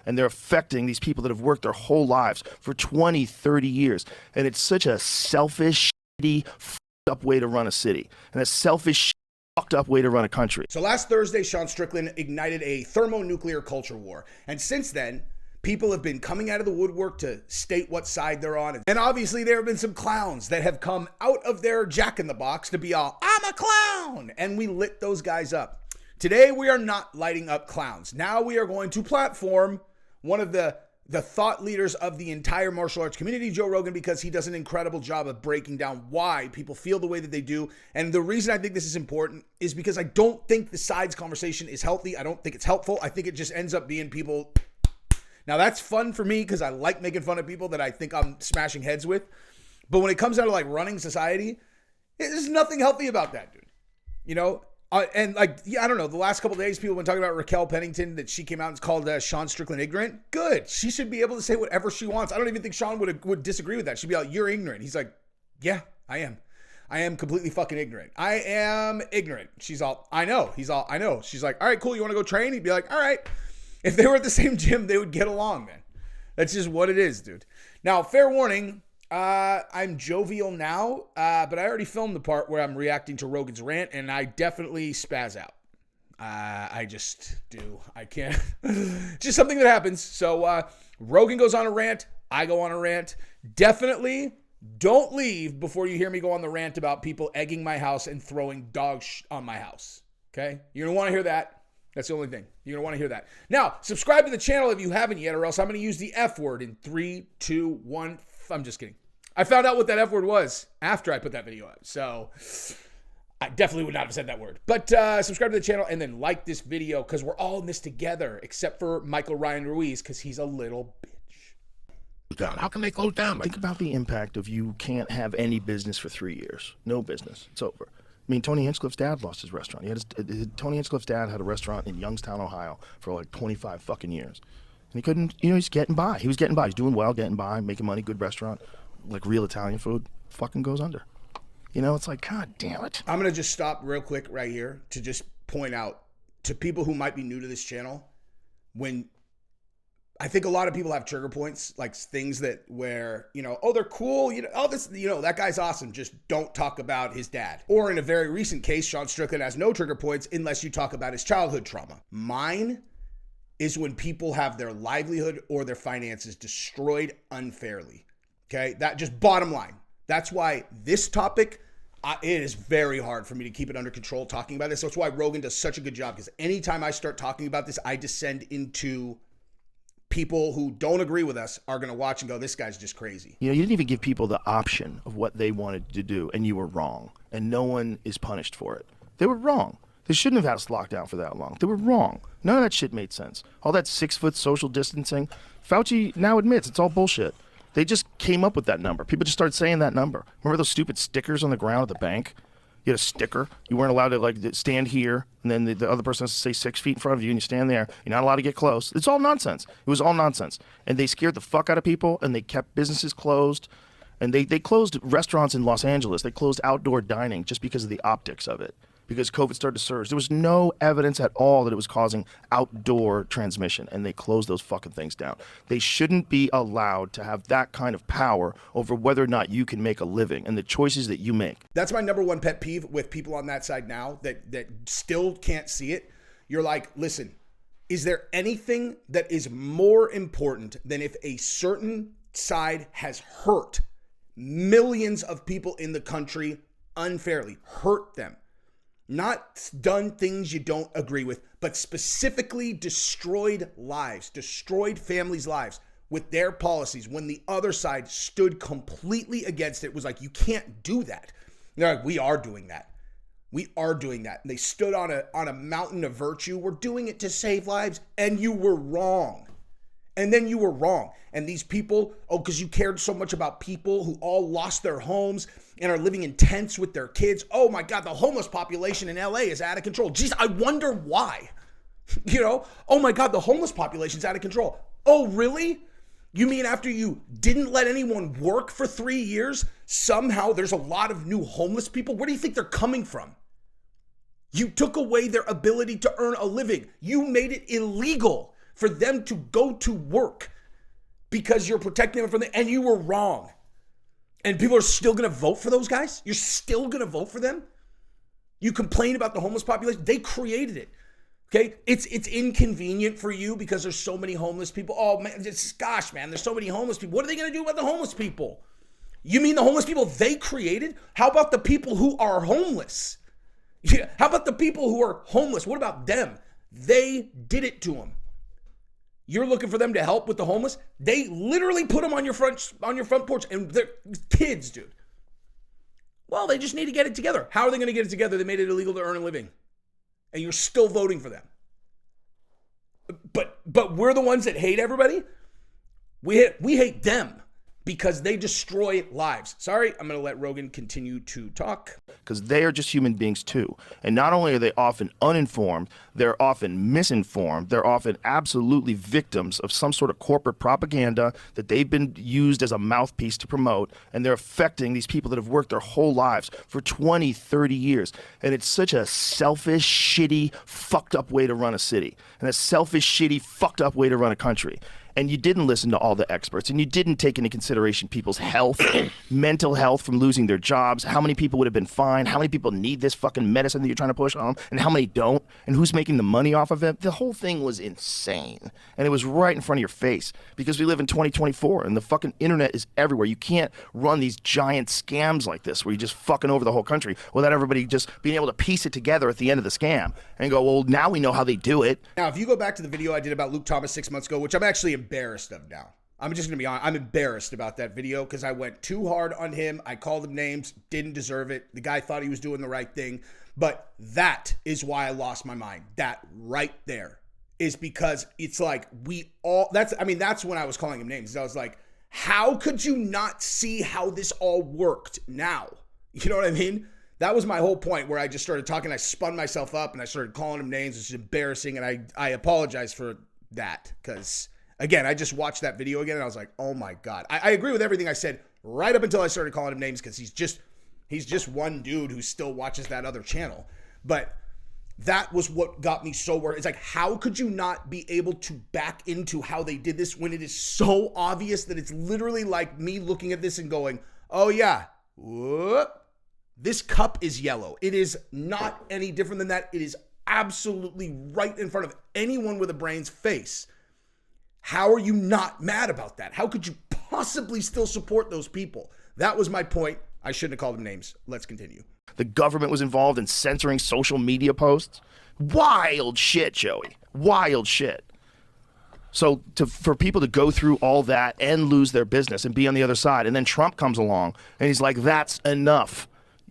and they're affecting these people that have worked their whole lives for 20, 30 years. And it's such a selfish, shitty, fucked up way to run a city, and a selfish, fucked up way to run a country. So last Thursday, Sean Strickland ignited a thermonuclear culture war. And since then, people have been coming out of the woodwork to state what side they're on. And obviously there have been some clowns that have come out of their jack-in-the-box to be all, I'm a clown. And we lit those guys up. Today, we are not lighting up clowns. Now we are going to platform one of the thought leaders of the entire martial arts community, Joe Rogan, because he does an incredible job of breaking down why people feel the way that they do. And the reason I think this is important is because I don't think the sides conversation is healthy. I don't think it's helpful. I think it just ends up being people. Now that's fun for me because I like making fun of people that I think I'm smashing heads with. But when it comes down to like running society, there's nothing healthy about that, dude. You know? And like, yeah, I don't know. The last couple of days, people have been talking about Raquel Pennington, that she came out and called Sean Strickland ignorant. Good. She should be able to say whatever she wants. I don't even think Sean would disagree with that. She'd be like, you're ignorant. He's like, yeah, I am. I am completely fucking ignorant. I am ignorant. She's all, I know. He's all, I know. She's like, all right, cool. You want to go train? He'd be like, all right. If they were at the same gym, they would get along, man. That's just what it is, dude. Now, fair warning, I'm jovial now, but I already filmed the part where I'm reacting to Rogan's rant, and I definitely spaz out. I just do. I can't. Just something that happens. So Rogan goes on a rant. I go on a rant. Definitely don't leave before you hear me go on the rant about people egging my house and throwing dog on my house. Okay? You're going to want to hear that. That's the only thing. You're going to want to hear that. Now, subscribe to the channel if you haven't yet, or else I'm going to use the F word in 3, 2, 1. I'm just kidding. I found out what that F word was after I put that video up. So I definitely would not have said that word. But subscribe to the channel and then like this video because we're all in this together, except for Michael Ryan Ruiz because he's a little bitch. How can they close down? Think about the impact of you can't have any business for 3 years. No business. It's over. I mean, Tony Hinchcliffe's dad lost his restaurant. Tony Hinchcliffe's dad had a restaurant in Youngstown, Ohio for like 25 fucking years. And he couldn't, he's getting by. He was getting by. He's doing well, getting by, making money, good restaurant, like real Italian food, fucking goes under. It's like, God damn it. I'm going to just stop real quick right here to just point out to people who might be new to this channel, when I think a lot of people have trigger points, like things that where, oh, they're cool. That guy's awesome. Just don't talk about his dad. Or in a very recent case, Sean Strickland has no trigger points unless you talk about his childhood trauma. Mine is when people have their livelihood or their finances destroyed unfairly. Okay, that just bottom line. That's why this topic, it is very hard for me to keep it under control talking about this. That's why Rogan does such a good job, because anytime I start talking about this, I descend into people who don't agree with us are going to watch and go, this guy's just crazy. You didn't even give people the option of what they wanted to do, and you were wrong, and no one is punished for it. They were wrong. They shouldn't have had us locked down for that long. They were wrong. None of that shit made sense. All that 6-foot social distancing, Fauci now admits it's all bullshit. They just came up with that number. People just started saying that number. Remember those stupid stickers on the ground at the bank? You had a sticker. You weren't allowed to stand here, and then the other person has to say 6 feet in front of you, and you stand there. You're not allowed to get close. It's all nonsense. It was all nonsense. And they scared the fuck out of people, and they kept businesses closed. And they closed restaurants in Los Angeles. They closed outdoor dining just because of the optics of it, because COVID started to surge. There was no evidence at all that it was causing outdoor transmission, and they closed those fucking things down. They shouldn't be allowed to have that kind of power over whether or not you can make a living and the choices that you make. That's my number one pet peeve with people on that side now that still can't see it. You're like, listen, is there anything that is more important than if a certain side has hurt millions of people in the country unfairly, hurt them? Not done things you don't agree with, but specifically destroyed lives, destroyed families' lives with their policies when the other side stood completely against it, was like, you can't do that. They're like, we are doing that. We are doing that. And they stood on a mountain of virtue. We're doing it to save lives. And you were wrong. And then you were wrong. And these people, because you cared so much about people who all lost their homes and are living in tents with their kids. Oh my God, the homeless population in LA is out of control. Geez, I wonder why. Oh my God, the homeless population's out of control. Oh, really? You mean after you didn't let anyone work for 3 years, somehow there's a lot of new homeless people? Where do you think they're coming from? You took away their ability to earn a living. You made it illegal for them to go to work because you're protecting them from and you were wrong. And people are still going to vote for those guys? You're still going to vote for them? You complain about the homeless population? They created it. Okay? It's inconvenient for you because there's so many homeless people. Oh, man, gosh, man, there's so many homeless people. What are they going to do about the homeless people? You mean the homeless people they created? How about the people who are homeless? Yeah, how about the people who are homeless? What about them? They did it to them. You're looking for them to help with the homeless? They literally put them on your front porch, and they're kids, dude. Well, they just need to get it together. How are they going to get it together? They made it illegal to earn a living, and you're still voting for them. But we're the ones that hate everybody. We hate them because they destroy lives. Sorry, I'm going to let Rogan continue to talk. Because they are just human beings too. And not only are they often uninformed, they're often misinformed. They're often absolutely victims of some sort of corporate propaganda that they've been used as a mouthpiece to promote. And they're affecting these people that have worked their whole lives for 20, 30 years. And it's such a selfish, shitty, fucked up way to run a city. And a selfish, shitty, fucked up way to run a country. And you didn't listen to all the experts, and you didn't take into consideration people's health, mental health from losing their jobs, how many people would have been fine, how many people need this fucking medicine that you're trying to push on them, and how many don't, and who's making the money off of it. The whole thing was insane, and it was right in front of your face because we live in 2024, and the fucking internet is everywhere. You can't run these giant scams like this where you're just fucking over the whole country without everybody just being able to piece it together at the end of the scam and go, well, now we know how they do it. Now, if you go back to the video I did about Luke Thomas 6 months ago, which I'm actually embarrassed of now. I'm just going to be honest. I'm embarrassed about that video because I went too hard on him. I called him names, didn't deserve it. The guy thought he was doing the right thing. But that is why I lost my mind. That right there is because it's like that's when I was calling him names. I was like, how could you not see how this all worked now? You know what I mean? That was my whole point where I just started talking. I spun myself up and I started calling him names. It's embarrassing. And I apologize for that because, again, I just watched that video again and I was like, oh my God. I agree with everything I said right up until I started calling him names because he's just one dude who still watches that other channel. But that was what got me so worried. It's like, how could you not be able to back into how they did this when it is so obvious that it's literally like me looking at this and going, oh yeah, whoop. This cup is yellow. It is not any different than that. It is absolutely right in front of anyone with a brain's face. How are you not mad about that? How could you possibly still support those people? That was my point. I shouldn't have called them names. Let's continue. The government was involved in censoring social media posts. Wild shit, Joey. Wild shit. So for people to go through all that and lose their business and be on the other side, and then Trump comes along and he's like, that's enough.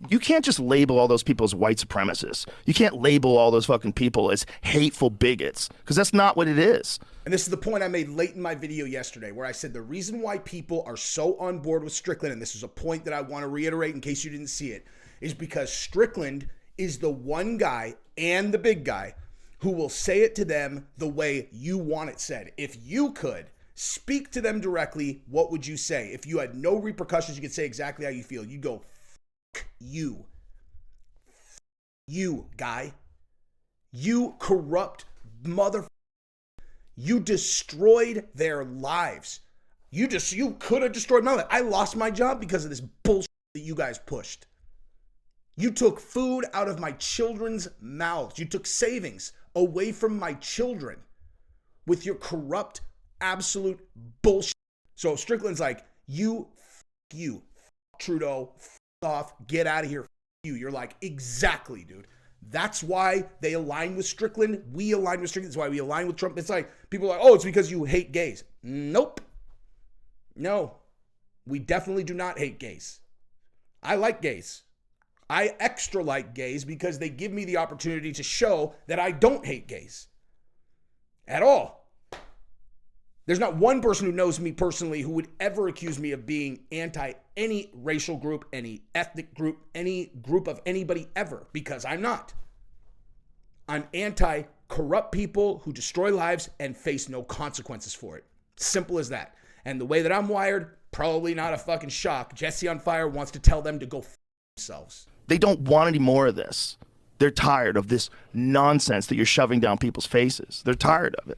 You can't just label all those people as white supremacists. You can't label all those fucking people as hateful bigots because that's not what it is. And this is the point I made late in my video yesterday where I said the reason why people are so on board with Strickland, and this is a point that I want to reiterate in case you didn't see it, is because Strickland is the one guy and the big guy who will say it to them the way you want it said. If you could speak to them directly, what would you say? If you had no repercussions, you could say exactly how you feel. You'd go, you. You, guy. You corrupt mother. You destroyed their lives. You could have destroyed my life. I lost my job because of this bullshit that you guys pushed. You took food out of my children's mouths. You took savings away from my children with your corrupt, absolute bullshit. So Strickland's like, you, Trudeau, off, get out of here, you. You're like, exactly, dude. That's why they align with Strickland. We align with Strickland. That's why we align with Trump. It's like, people are like, oh, it's because you hate gays. Nope. No, we definitely do not hate gays. I like gays. I extra like gays because they give me the opportunity to show that I don't hate gays at all. There's not one person who knows me personally who would ever accuse me of being anti any racial group, any ethnic group, any group of anybody ever, because I'm not. I'm anti corrupt people who destroy lives and face no consequences for it. Simple as that. And the way that I'm wired, probably not a fucking shock. Jesse on Fire wants to tell them to go themselves. They don't want any more of this. They're tired of this nonsense that you're shoving down people's faces. They're tired of it.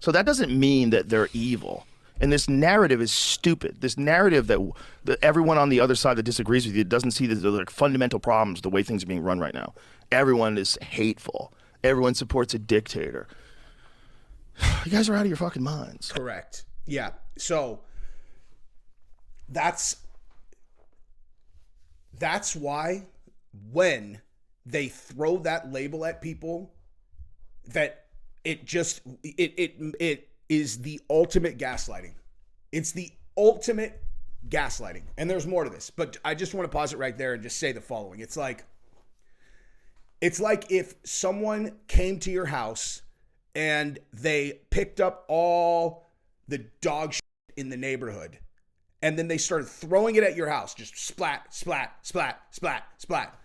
So that doesn't mean that they're evil. And this narrative is stupid. This narrative that everyone on the other side that disagrees with you doesn't see the like, fundamental problems, the way things are being run right now. Everyone is hateful. Everyone supports a dictator. You guys are out of your fucking minds. Correct. Yeah. So that's why when they throw that label at people, that it is the ultimate gaslighting. It's the ultimate gaslighting. And there's more to this, but I just want to pause it right there and just say the following. It's like if someone came to your house and they picked up all the dog shit in the neighborhood and then they started throwing it at your house, just splat, splat, splat, splat, splat.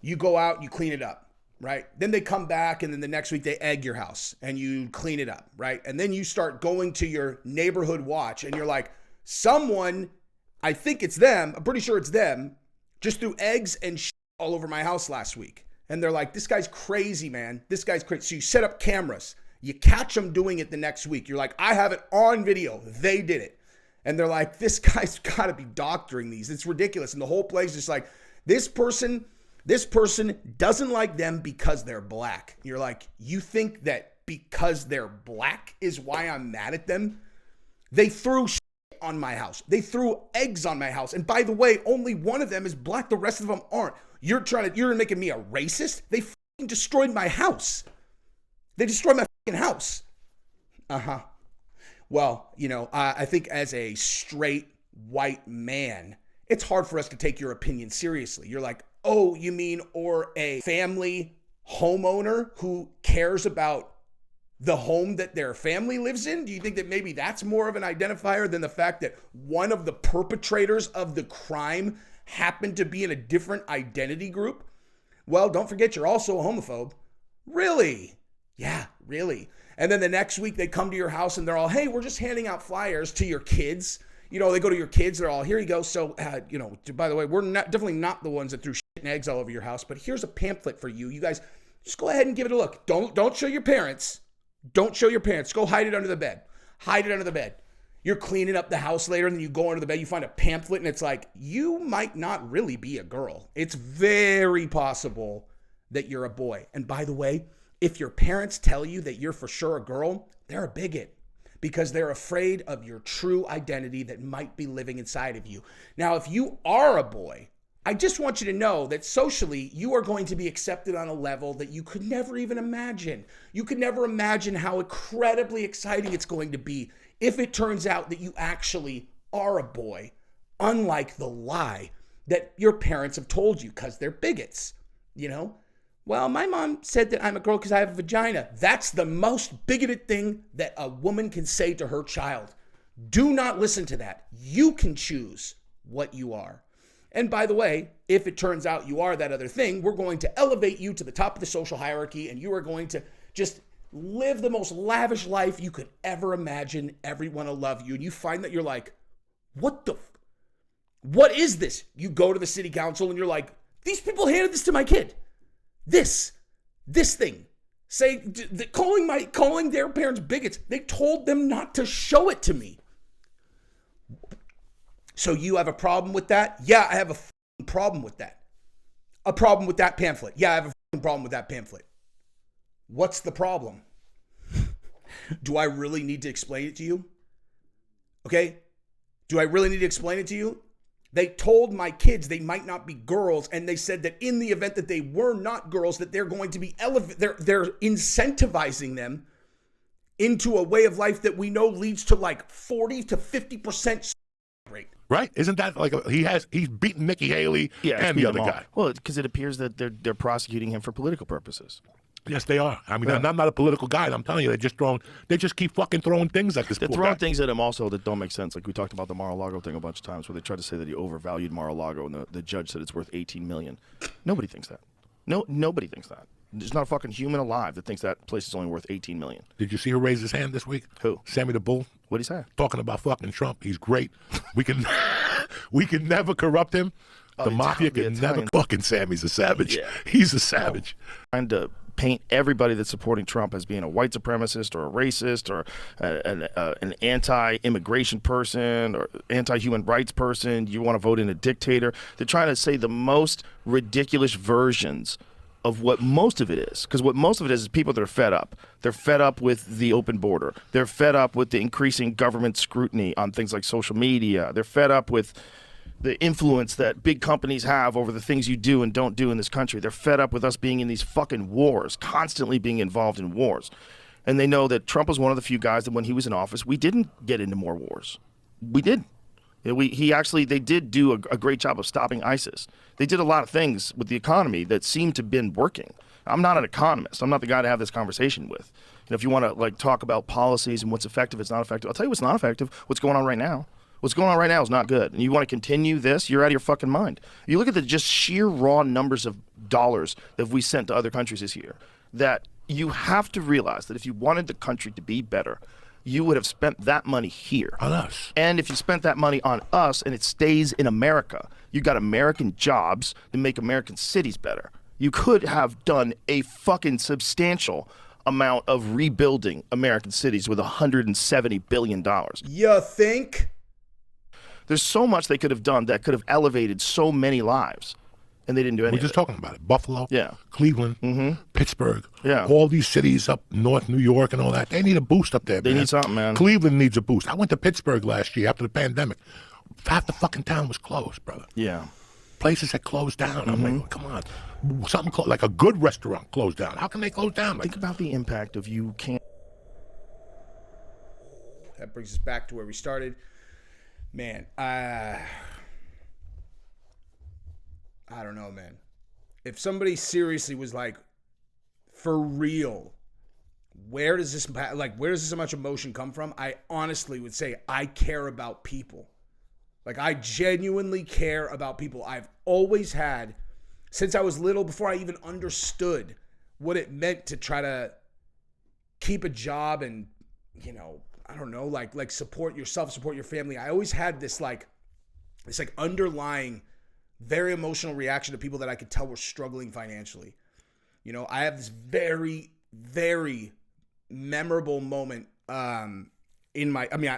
You go out, you clean it up, right? Then they come back and then the next week they egg your house and you clean it up, right? And then you start going to your neighborhood watch and you're like, someone, I think it's them, I'm pretty sure it's them, just threw eggs and shit all over my house last week. And they're like, this guy's crazy, man. This guy's crazy. So you set up cameras. You catch them doing it the next week. You're like, I have it on video. They did it. And they're like, this guy's got to be doctoring these. It's ridiculous. And the whole place is like, this person doesn't like them because they're black. You're like, you think that because they're black is why I'm mad at them? They threw shit on my house. They threw eggs on my house. And by the way, only one of them is black. The rest of them aren't. You're making me a racist? They fucking destroyed my house. They destroyed my fucking house. Uh-huh. Well, you know, I think as a straight white man, it's hard for us to take your opinion seriously. You're like, oh, you mean, or a family homeowner who cares about the home that their family lives in? Do you think that maybe that's more of an identifier than the fact that one of the perpetrators of the crime happened to be in a different identity group? Well, don't forget you're also a homophobe. Really? Yeah, really. And then the next week they come to your house and they're all, hey, we're just handing out flyers to your kids. You know, they go to your kids, they're all, here you go. So, you know, by the way, we're definitely not the ones that threw shit and eggs all over your house, but here's a pamphlet for you. You guys just go ahead and give it a look. Don't show your parents. Don't show your parents. Go hide it under the bed. Hide it under the bed. You're cleaning up the house later and then you go under the bed, you find a pamphlet and it's like, you might not really be a girl. It's very possible that you're a boy. And by the way, if your parents tell you that you're for sure a girl, they're a bigot because they're afraid of your true identity that might be living inside of you. Now, if you are a boy, I just want you to know that socially, you are going to be accepted on a level that you could never even imagine. You could never imagine how incredibly exciting it's going to be if it turns out that you actually are a boy, unlike the lie that your parents have told you because they're bigots, you know? Well, my mom said that I'm a girl because I have a vagina. That's the most bigoted thing that a woman can say to her child. Do not listen to that. You can choose what you are. And by the way, if it turns out you are that other thing, we're going to elevate you to the top of the social hierarchy and you are going to just live the most lavish life you could ever imagine. Everyone will love you. And you find that you're like, what is this? You go to the city council and you're like, these people handed this to my kid. This thing. Say, calling their parents bigots. They told them not to show it to me. So you have a problem with that? Yeah, I have a problem with that. A problem with that pamphlet. Yeah, I have a problem with that pamphlet. What's the problem? Do I really need to explain it to you? Okay? Do I really need to explain it to you? They told my kids they might not be girls, and they said that in the event that they were not girls, that they're going to be they're incentivizing them into a way of life that we know leads to like 40 to 50% rate. Right? Isn't that like he's beaten Nikki Haley and the other guy? Well, because it appears that they're prosecuting him for political purposes. Yes, they are. I mean, I'm not a political guy, and I'm telling you, they just keep fucking throwing things at this They're poor throwing guy. things at him also that don't make sense. Like we talked about the Mar-a-Lago thing a bunch of times, where they tried to say that he overvalued Mar-a-Lago, and the judge said it's worth $18 million. Nobody thinks that. Nobody thinks that. There's not a fucking human alive that thinks that place is only worth $18 million. Did you see who raised his hand this week? Who? Sammy the Bull. What'd he say? Talking about fucking Trump. He's great. We can never corrupt him. The mafia can never fucking. Sammy's a savage. Yeah. He's a savage. Trying to paint everybody that's supporting Trump as being a white supremacist or a racist or an anti-immigration person or anti-human rights person. You want to vote in a dictator. They're trying to say the most ridiculous versions of what most of it is. Because what most of it is people that are fed up. They're fed up with the open border. They're fed up with the increasing government scrutiny on things like social media. They're fed up with the influence that big companies have over the things you do and don't do in this country. They're fed up with us being in these fucking wars, constantly being involved in wars. And they know that Trump was one of the few guys that when he was in office, we didn't get into more wars. We didn't. They did do a great job of stopping ISIS. They did a lot of things with the economy that seemed to have been working. I'm not an economist. I'm not the guy to have this conversation with. If you want to like talk about policies and what's effective, it's not effective. I'll tell you what's not effective. What's going on right now. What's going on right now is not good. And you want to continue this, you're out of your fucking mind. You look at the just sheer raw numbers of dollars that we sent to other countries this year, that you have to realize that if you wanted the country to be better, you would have spent that money here. On us. And if you spent that money on us and it stays in America, you got American jobs to make American cities better. You could have done a fucking substantial amount of rebuilding American cities with $170 billion. You think? There's so much they could have done that could have elevated so many lives, and they didn't do any We're of just it. talking about it. Buffalo, Yeah. Cleveland, Pittsburgh, Yeah. all these cities up north, New York and all that. They need a boost up there, They man. need something, man. Cleveland needs a boost. I went to Pittsburgh last year after the pandemic. Half the fucking town was closed, brother. Yeah. Places had closed down. I'm like, come on. Something like a good restaurant closed down. How can they close down? Like, Think about the impact of you can't. That brings us back to where we started. Man, I don't know, man. If somebody seriously was like, for real, where does this so much emotion come from? I honestly would say I care about people. Like, I genuinely care about people. I've always had, since I was little, before I even understood what it meant to try to keep a job and, you know, I don't know, like support yourself, support your family. I always had this underlying, very emotional reaction to people that I could tell were struggling financially. You know, I have this very, very memorable moment I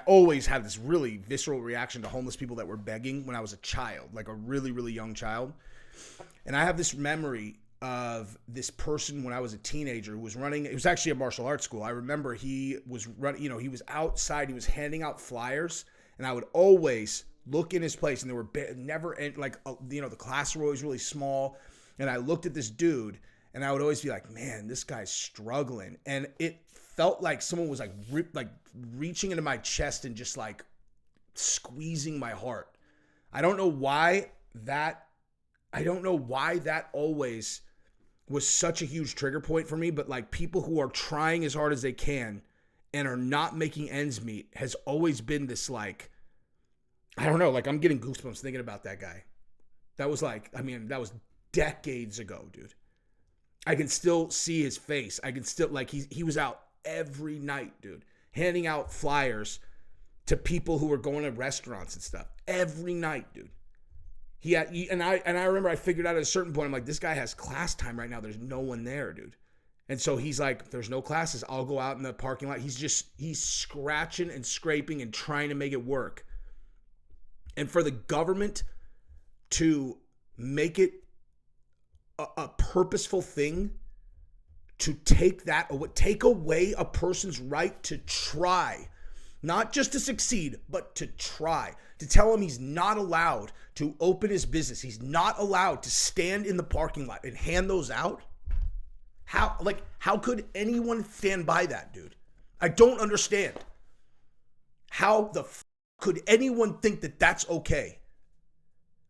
always had this really visceral reaction to homeless people that were begging when I was a child, like a really, really young child. And I have this memory of this person when I was a teenager who was running. It was actually a martial arts school. I remember he was running, you know, he was outside, he was handing out flyers, and I would always look in his place, and there were the class were always really small. And I looked at this dude, and I would always be like, man, this guy's struggling. And it felt like someone was reaching into my chest and just like squeezing my heart. I don't know why that always was such a huge trigger point for me, but like people who are trying as hard as they can and are not making ends meet has always been this like, I don't know, like I'm getting goosebumps thinking about that guy. That was that was decades ago, dude. I can still see his face. I can still, like, he was out every night, dude, handing out flyers to people who were going to restaurants and stuff every night, dude. I remember I figured out at a certain point, I'm like, this guy has class time right now. There's no one there, dude. And so he's like, there's no classes. I'll go out in the parking lot. He's scratching and scraping and trying to make it work. And for the government to make it a purposeful thing to take away a person's right to try, not just to succeed, but to try, to tell him he's not allowed to open his business. He's not allowed to stand in the parking lot and hand those out. How could anyone stand by that, dude? I don't understand. How the could anyone think that that's okay?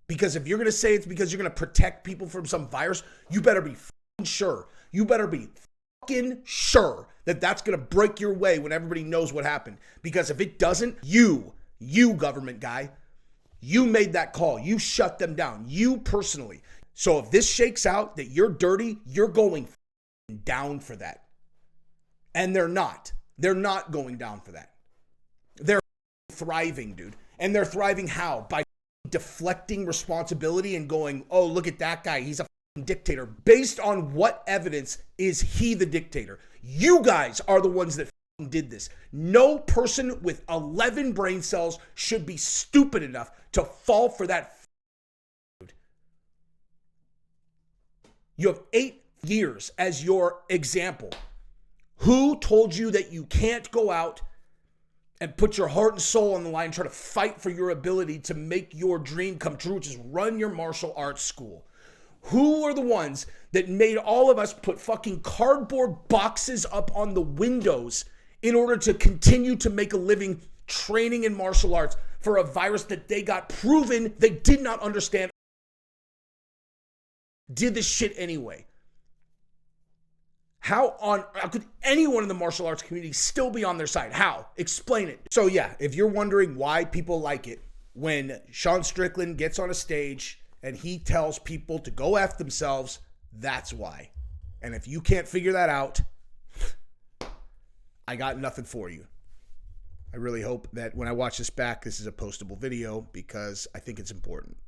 Because if you're going to say it's because you're going to protect people from some virus, you better be sure. You better be fucking sure that that's going to break your way when everybody knows what happened. Because if it doesn't, you government guy, you made that call. You shut them down. You personally. So if this shakes out that you're dirty, you're going down for that. And they're not. They're not going down for that. They're thriving, dude. And they're thriving how? By deflecting responsibility and going, oh, look at that guy. He's a dictator. Based on what evidence is he the dictator? You guys are the ones that did this. No person with 11 brain cells should be stupid enough to fall for that. You have 8 years as your example. Who told you that you can't go out and put your heart and soul on the line and try to fight for your ability to make your dream come true, which is run your martial arts school? Who are the ones that made all of us put fucking cardboard boxes up on the windows in order to continue to make a living training in martial arts for a virus that they got proven they did not understand? Did this shit anyway? How could anyone in the martial arts community still be on their side? How? Explain it. So yeah, if you're wondering why people like it when Sean Strickland gets on a stage and he tells people to go F themselves, that's why. And if you can't figure that out, I got nothing for you. I really hope that when I watch this back, this is a postable video because I think it's important.